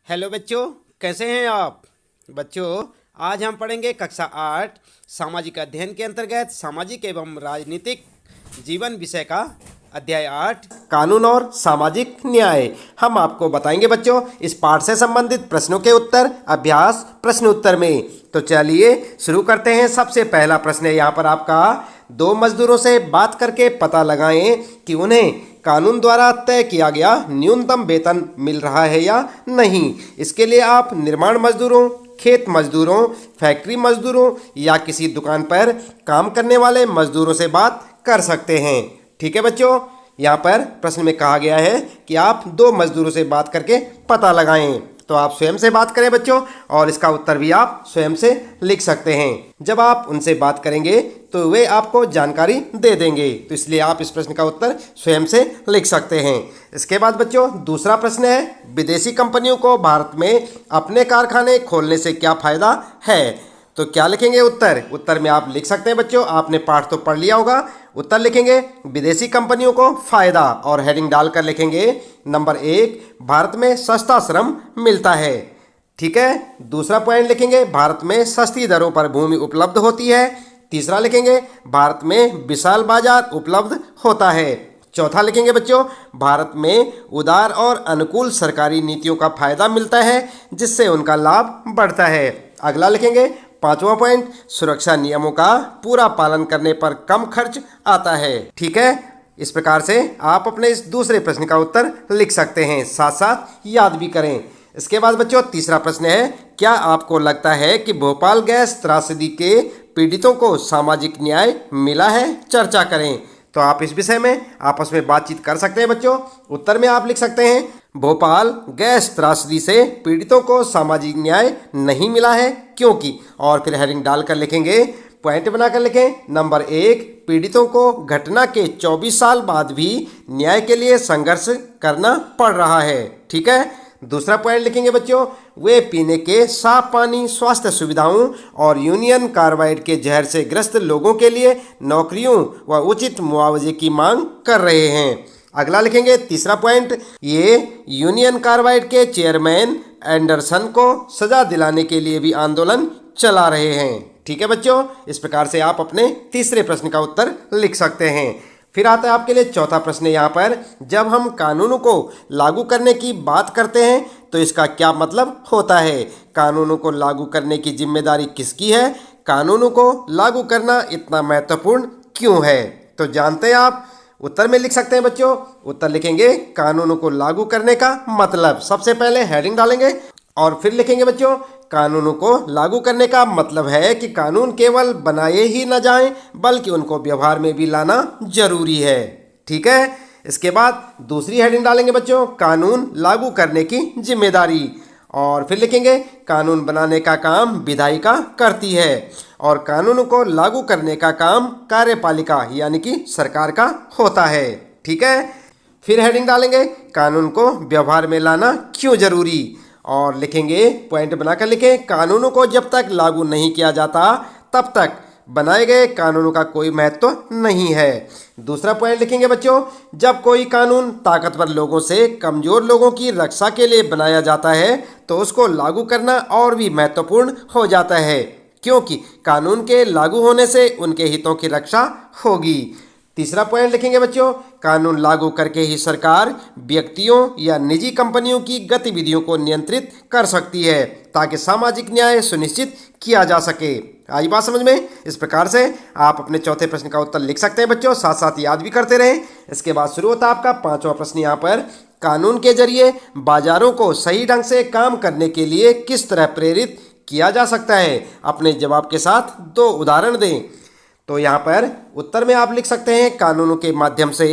Hello बच्चों, कैसे हैं आप? बच्चों, आज हम पढ़ेंगे कक्षा 8 सामाजिक अध्ययन के अंतर्गत सामाजिक एवं राजनीतिक जीवन विषय का अध्याय 8 कानून और सामाजिक न्याय। हम आपको बताएंगे बच्चों इस पाठ से संबंधित प्रश्नों के उत्तर अभ्यास प्रश्न उत्तर में। तो चलिए शुरू करते हैं। सबसे पहला प्रश्न है यहाँ पर आपका, दो मजदूरों से बात करके पता लगाएं कि उन्हें कानून द्वारा तय किया गया न्यूनतम वेतन मिल रहा है या नहीं। इसके लिए आप निर्माण मजदूरों, खेत मजदूरों, फैक्ट्री मजदूरों या किसी दुकान पर काम करने वाले मजदूरों से बात कर सकते हैं। ठीक है बच्चों, यहाँ पर प्रश्न में कहा गया है कि आप दो मजदूरों से बात करके पता लगाएं। तो आप स्वयं से बात करें बच्चों, और इसका उत्तर भी आप स्वयं से लिख सकते हैं। जब आप उनसे बात करेंगे तो वे आपको जानकारी दे देंगे, तो इसलिए आप इस प्रश्न का उत्तर स्वयं से लिख सकते हैं। इसके बाद बच्चों दूसरा प्रश्न है, विदेशी कंपनियों को भारत में अपने कारखाने खोलने से क्या फायदा है? तो क्या लिखेंगे उत्तर में आप लिख सकते हैं बच्चों, आपने पाठ तो पढ़ लिया होगा। उत्तर लिखेंगे विदेशी कंपनियों को फायदा, और हेडिंग डालकर लिखेंगे नंबर 1, भारत में सस्ता श्रम मिलता है। ठीक है, दूसरा पॉइंट लिखेंगे भारत में सस्ती दरों पर भूमि उपलब्ध होती है। तीसरा लिखेंगे भारत में विशाल बाजार उपलब्ध होता है। चौथा लिखेंगे बच्चों भारत में उदार और अनुकूल सरकारी नीतियों का फायदा मिलता है, जिससे उनका लाभ बढ़ता है। अगला लिखेंगे पांचवा पॉइंट, सुरक्षा नियमों का पूरा पालन करने पर कम खर्च आता है। ठीक है, इस प्रकार से आप अपने इस दूसरे प्रश्न का उत्तर लिख सकते हैं, साथ साथ याद भी करें। इसके बाद बच्चों तीसरा प्रश्न है, क्या आपको लगता है कि भोपाल गैस त्रासदी के पीड़ितों को सामाजिक न्याय मिला है? चर्चा करें। तो आप इस विषय में आपस में बातचीत कर सकते हैं बच्चों। उत्तर में आप लिख सकते हैं, भोपाल गैस त्रासदी से पीड़ितों को सामाजिक न्याय नहीं मिला है क्योंकि, और फिर हेडिंग डालकर लिखेंगे, पॉइंट बनाकर लिखें नंबर 1, पीड़ितों को घटना के 24 साल बाद भी न्याय के लिए संघर्ष करना पड़ रहा है। ठीक है, दूसरा पॉइंट लिखेंगे बच्चों, वे पीने के साफ पानी, स्वास्थ्य सुविधाओं और यूनियन कार्बाइड के जहर से ग्रस्त लोगों के लिए नौकरियों व उचित मुआवजे की मांग कर रहे हैं। अगला लिखेंगे तीसरा पॉइंट, ये यूनियन कार्बाइड के चेयरमैन एंडरसन को सजा दिलाने के लिए भी आंदोलन चला रहे हैं। ठीक है बच्चों, इस प्रकार से आप अपने तीसरे प्रश्न का उत्तर लिख सकते हैं। फिर आता है आपके लिए चौथा प्रश्न यहाँ पर, जब हम कानूनों को लागू करने की बात करते हैं तो इसका क्या मतलब होता है? कानूनों को लागू करने की जिम्मेदारी किसकी है? कानूनों को लागू करना इतना महत्वपूर्ण क्यों है? तो जानते हैं आप। उत्तर में लिख सकते हैं बच्चों, उत्तर लिखेंगे कानूनों को लागू करने का मतलब। सबसे पहले हेडिंग डालेंगे और फिर लिखेंगे बच्चों, कानूनों को लागू करने का मतलब है कि कानून केवल बनाए ही न जाएं, बल्कि उनको व्यवहार में भी लाना जरूरी है। ठीक है, इसके बाद दूसरी हेडिंग डालेंगे बच्चों, कानून लागू करने की जिम्मेदारी, और फिर लिखेंगे कानून बनाने का काम विधायिका करती है और कानून को लागू करने का काम कार्यपालिका यानी कि सरकार का होता है। ठीक है, फिर हेडिंग डालेंगे कानून को व्यवहार में लाना क्यों जरूरी, और लिखेंगे पॉइंट बनाकर लिखें, कानूनों को जब तक लागू नहीं किया जाता तब तक बनाए गए कानूनों का कोई महत्व नहीं है। दूसरा पॉइंट लिखेंगे बच्चों, जब कोई कानून ताकतवर लोगों से कमजोर लोगों की रक्षा के लिए बनाया जाता है तो उसको लागू करना और भी महत्वपूर्ण हो जाता है, क्योंकि कानून के लागू होने से उनके हितों की रक्षा होगी। तीसरा पॉइंट लिखेंगे बच्चों, कानून लागू करके ही सरकार व्यक्तियों या निजी कंपनियों की गतिविधियों को नियंत्रित कर सकती है ताकि सामाजिक न्याय सुनिश्चित किया जा सके। आई बात समझ में? इस प्रकार से आप अपने चौथे प्रश्न का उत्तर लिख सकते हैं बच्चों, साथ साथ याद भी करते रहें। इसके बाद शुरू होता है आपका पांचवा प्रश्न यहाँ पर, कानून के जरिए बाजारों को सही ढंग से काम करने के लिए किस तरह प्रेरित किया जा सकता है? अपने जवाब के साथ 2 उदाहरण दें। तो यहाँ पर उत्तर में आप लिख सकते हैं, कानूनों के माध्यम से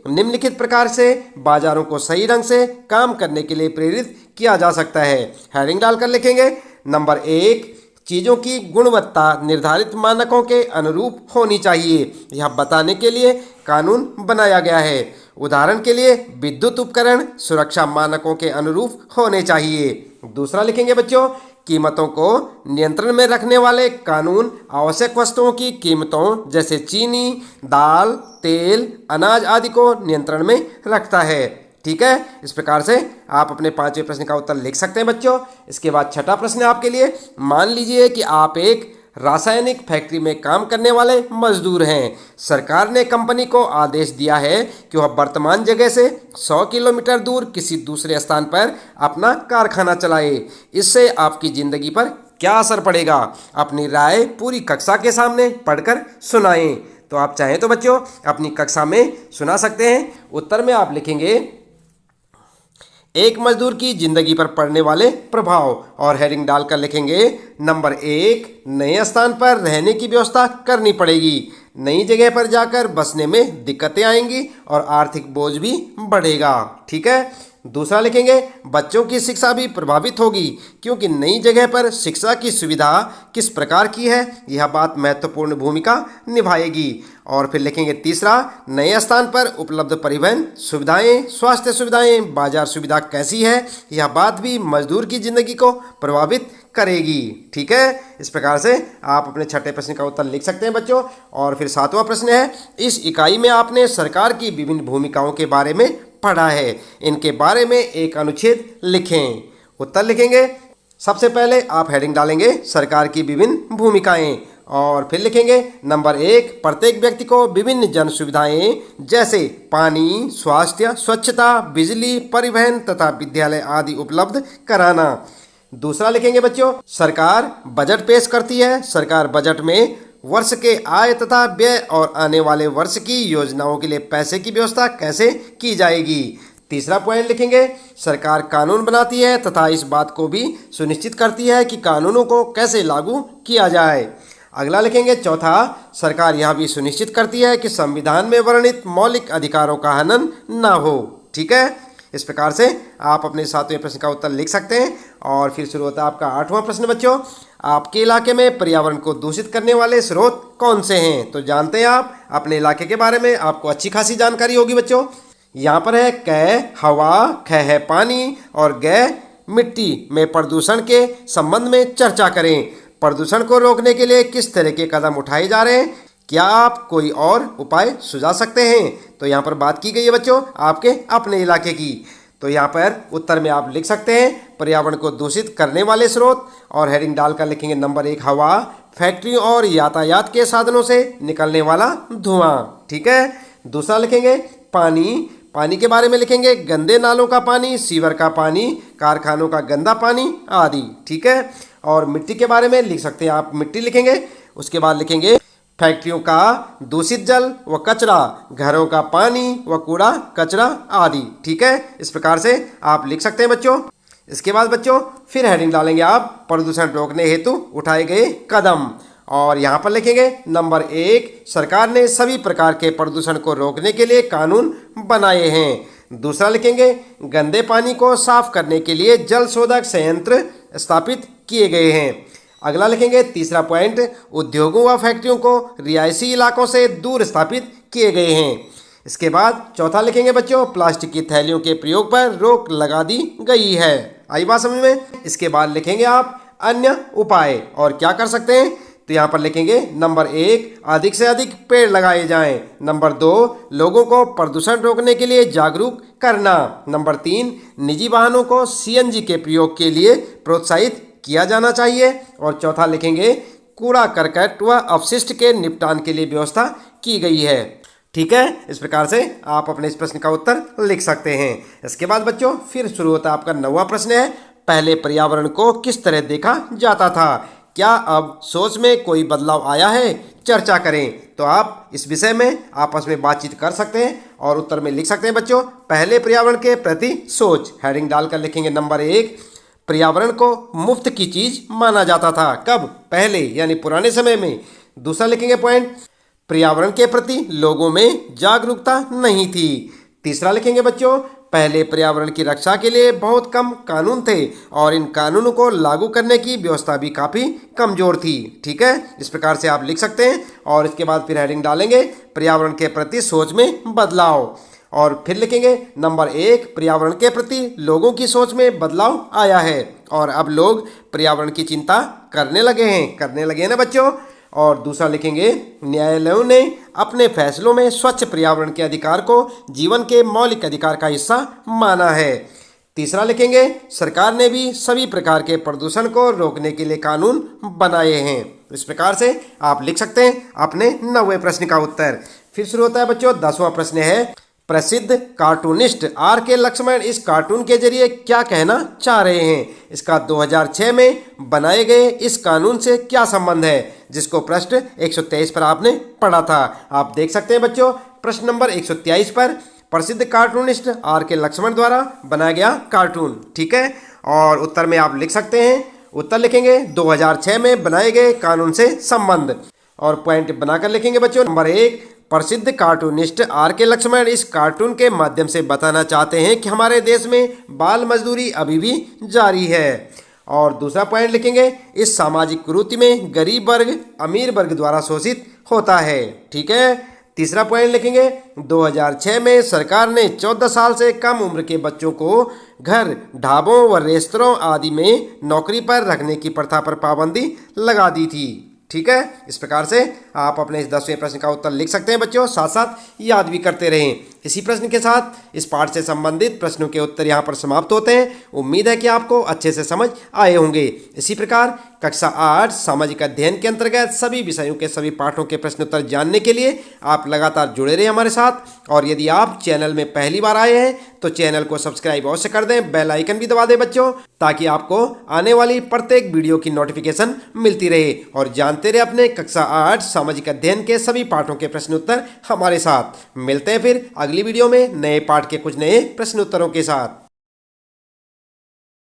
निम्नलिखित प्रकार से बाजारों को सही ढंग से काम करने के लिए प्रेरित किया जा सकता है। हेडिंग डालकर लिखेंगे नंबर 1, चीज़ों की गुणवत्ता निर्धारित मानकों के अनुरूप होनी चाहिए, यह बताने के लिए कानून बनाया गया है। उदाहरण के लिए विद्युत उपकरण सुरक्षा मानकों के अनुरूप होने चाहिए। दूसरा लिखेंगे बच्चों, कीमतों को नियंत्रण में रखने वाले कानून आवश्यक वस्तुओं की कीमतों जैसे चीनी, दाल, तेल, अनाज आदि को नियंत्रण में रखता है। ठीक है, इस प्रकार से आप अपने 5वें प्रश्न का उत्तर लिख सकते हैं बच्चों। इसके बाद छठा प्रश्न है आपके लिए। मान लीजिए कि आप एक रासायनिक फैक्ट्री में काम करने वाले मजदूर हैं। सरकार ने कंपनी को आदेश दिया है कि वह वर्तमान जगह से 100 किलोमीटर दूर किसी दूसरे स्थान पर अपना कारखाना चलाए। इससे आपकी जिंदगी पर क्या असर पड़ेगा? अपनी राय पूरी कक्षा के सामने पढ़कर सुनाएं। तो आप चाहें तो बच्चों अपनी कक्षा में सुना सकते हैं। उत्तर में आप लिखेंगे एक मजदूर की जिंदगी पर पड़ने वाले प्रभाव, और हेडिंग डालकर लिखेंगे नंबर 1, नए स्थान पर रहने की व्यवस्था करनी पड़ेगी। नई जगह पर जाकर बसने में दिक्कतें आएंगी और आर्थिक बोझ भी बढ़ेगा। ठीक है। दूसरा लिखेंगे बच्चों की शिक्षा भी प्रभावित होगी, क्योंकि नई जगह पर शिक्षा की सुविधा किस प्रकार की है यह बात महत्वपूर्ण भूमिका निभाएगी। और फिर लिखेंगे तीसरा, नए स्थान पर उपलब्ध परिवहन सुविधाएं, स्वास्थ्य सुविधाएं, बाजार सुविधा कैसी है यह बात भी मजदूर की जिंदगी को प्रभावित करेगी। ठीक है, इस प्रकार से आप अपने छठे प्रश्न का उत्तर लिख सकते हैं बच्चों। और फिर सातवां प्रश्न है, इस इकाई में आपने सरकार की विभिन्न भूमिकाओं के बारे में पढ़ा है, इनके बारे में एक अनुच्छेद लिखें। उत्तर लिखेंगे सबसे पहले आप हेडिंग डालेंगे सरकार की विभिन्न भूमिकाएं, और फिर लिखेंगे नंबर 1, प्रत्येक व्यक्ति को विभिन्न जन सुविधाएं जैसे पानी, स्वास्थ्य, स्वच्छता, बिजली, परिवहन तथा विद्यालय आदि उपलब्ध कराना। दूसरा लिखेंगे बच्चों सरकार बजट पेश करती है। सरकार बजट में वर्ष के आय तथा व्यय और आने वाले वर्ष की योजनाओं के लिए पैसे की व्यवस्था कैसे की जाएगी। तीसरा पॉइंट लिखेंगे सरकार कानून बनाती है तथा इस बात को भी सुनिश्चित करती है कि कानूनों को कैसे लागू किया जाए। अगला लिखेंगे चौथा, सरकार यह भी सुनिश्चित करती है कि संविधान में वर्णित मौलिक अधिकारों का हनन ना हो। ठीक है, इस प्रकार से आप अपने 7वें प्रश्न का उत्तर लिख सकते हैं। और फिर शुरू होता है आपका 8वां प्रश्न बच्चों। आपके इलाके में पर्यावरण को दूषित करने वाले स्रोत कौन से हैं? तो जानते हैं आप अपने इलाके के बारे में आपको अच्छी खासी जानकारी होगी बच्चों। यहाँ पर है क हवा, ख है पानी और ग मिट्टी में प्रदूषण के संबंध में चर्चा करें। प्रदूषण को रोकने के लिए किस तरह के कदम उठाए जा रहे हैं? क्या आप कोई और उपाय सुझा सकते हैं? तो यहाँ पर बात की गई है बच्चों आपके अपने इलाके की। तो यहाँ पर उत्तर में आप लिख सकते हैं पर्यावरण को दूषित करने वाले स्रोत, और हेडिंग डालकर लिखेंगे नंबर 1 हवा, फैक्ट्रियों और यातायात के साधनों से निकलने वाला धुआं। ठीक है। दूसरा लिखेंगे पानी, पानी के बारे में लिखेंगे गंदे नालों का पानी, सीवर का पानी, कारखानों का गंदा पानी आदि। ठीक है। और मिट्टी के बारे में लिख सकते हैं आप मिट्टी लिखेंगे। उसके बाद लिखेंगे फैक्ट्रियों का दूषित जल व कचरा, घरों का पानी व कूड़ा कचरा आदि। ठीक है, इस प्रकार से आप लिख सकते हैं बच्चों। इसके बाद बच्चों फिर हेडिंग डालेंगे आप प्रदूषण रोकने हेतु उठाए गए कदम, और यहाँ पर लिखेंगे नंबर 1, सरकार ने सभी प्रकार के प्रदूषण को रोकने के लिए कानून बनाए हैं। दूसरा लिखेंगे गंदे पानी को साफ करने के लिए जल शोधक संयंत्र स्थापित किए गए हैं। अगला लिखेंगे तीसरा पॉइंट, उद्योगों व फैक्ट्रियों को रिहायशी इलाकों से दूर स्थापित किए गए हैं। इसके बाद चौथा लिखेंगे बच्चों प्लास्टिक की थैलियों के प्रयोग पर रोक लगा दी गई है। आई बात समझ में। इसके बाद लिखेंगे आप अन्य उपाय, और क्या कर सकते हैं? तो यहाँ पर लिखेंगे नंबर 1, अधिक से अधिक पेड़ लगाए जाएं। नंबर 2, लोगों को प्रदूषण रोकने के लिए जागरूक करना। नंबर 3, निजी वाहनों को सीएनजी के प्रयोग के लिए प्रोत्साहित किया जाना चाहिए। और चौथा लिखेंगे कूड़ा करकट व अपशिष्ट के निपटान के लिए व्यवस्था की गई है। ठीक है, इस प्रकार से आप अपने इस प्रश्न का उत्तर लिख सकते हैं। इसके बाद बच्चों फिर शुरू होता है आपका 9वां प्रश्न है, पहले पर्यावरण को किस तरह देखा जाता था? क्या अब सोच में कोई बदलाव आया है? चर्चा करें। तो आप इस विषय में आपस में बातचीत कर सकते हैं और उत्तर में लिख सकते हैं बच्चों पहले पर्यावरण के प्रति सोच। हेडिंग डालकर लिखेंगे नंबर 1, पर्यावरण को मुफ्त की चीज माना जाता था। कब? पहले, यानी पुराने समय में। दूसरा लिखेंगे पॉइंट, पर्यावरण के प्रति लोगों में जागरूकता नहीं थी। तीसरा लिखेंगे बच्चों पहले पर्यावरण की रक्षा के लिए बहुत कम कानून थे और इन कानूनों को लागू करने की व्यवस्था भी काफ़ी कमज़ोर थी। ठीक है, इस प्रकार से आप लिख सकते हैं। और इसके बाद फिर हेडिंग डालेंगे पर्यावरण के प्रति सोच में बदलाव, और फिर लिखेंगे नंबर 1, पर्यावरण के प्रति लोगों की सोच में बदलाव आया है और अब लोग पर्यावरण की चिंता करने लगे हैं ना बच्चों। और दूसरा लिखेंगे न्यायालयों ने अपने फैसलों में स्वच्छ पर्यावरण के अधिकार को जीवन के मौलिक अधिकार का हिस्सा माना है। तीसरा लिखेंगे सरकार ने भी सभी प्रकार के प्रदूषण को रोकने के लिए कानून बनाए हैं। इस प्रकार से आप लिख सकते हैं अपने 9वें प्रश्न का उत्तर। फिर शुरू होता है बच्चों 10वां प्रश्न है, प्रसिद्ध कार्टूनिस्ट आर के लक्ष्मण इस कार्टून के जरिए क्या कहना चाह रहे हैं? इसका 2006 में बनाए गए इस कानून से क्या संबंध है, जिसको प्रश्न 123 पर आपने पढ़ा था। आप देख सकते हैं बच्चों प्रश्न नंबर 123 पर प्रसिद्ध कार्टूनिस्ट आर के लक्ष्मण द्वारा बनाया गया कार्टून, ठीक है। और उत्तर में आप लिख सकते हैं, उत्तर लिखेंगे 2006 में बनाए गए कानून से संबंध, और पॉइंट बनाकर लिखेंगे बच्चों। नंबर 1, प्रसिद्ध कार्टूनिस्ट आर के लक्ष्मण इस कार्टून के माध्यम से बताना चाहते हैं कि हमारे देश में बाल मजदूरी अभी भी जारी है। और दूसरा पॉइंट लिखेंगे, इस सामाजिक कुरीति में गरीब वर्ग अमीर वर्ग द्वारा शोषित होता है, ठीक है। तीसरा पॉइंट लिखेंगे 2006 में सरकार ने 14 साल से कम उम्र के बच्चों को घर, ढाबों व रेस्तरां आदि में नौकरी पर रखने की प्रथा पर पाबंदी लगा दी थी, ठीक है। इस प्रकार से आप अपने इस 10वें प्रश्न का उत्तर लिख सकते हैं बच्चों, साथ साथ याद भी करते रहें। इसी प्रश्न के साथ इस पाठ से संबंधित प्रश्नों के उत्तर यहाँ पर समाप्त होते हैं। उम्मीद है कि आपको अच्छे से समझ आए होंगे। इसी प्रकार कक्षा 8 सामाजिक अध्ययन के अंतर्गत सभी विषयों के सभी पाठों के प्रश्न उत्तर जानने के लिए आप लगातार जुड़े रहें हमारे साथ। और यदि आप चैनल में पहली बार आए हैं तो चैनल को सब्सक्राइब अवश्य कर दें, बेल आइकन भी दबा दें बच्चों, ताकि आपको आने वाली प्रत्येक वीडियो की नोटिफिकेशन मिलती रहे। और जानते रहे अपने कक्षा 8 सामाजिक अध्ययन के सभी पाठों के प्रश्न उत्तर हमारे साथ। मिलते हैं फिर अगली वीडियो में नए पाठ के कुछ नए प्रश्न उत्तरों के साथ।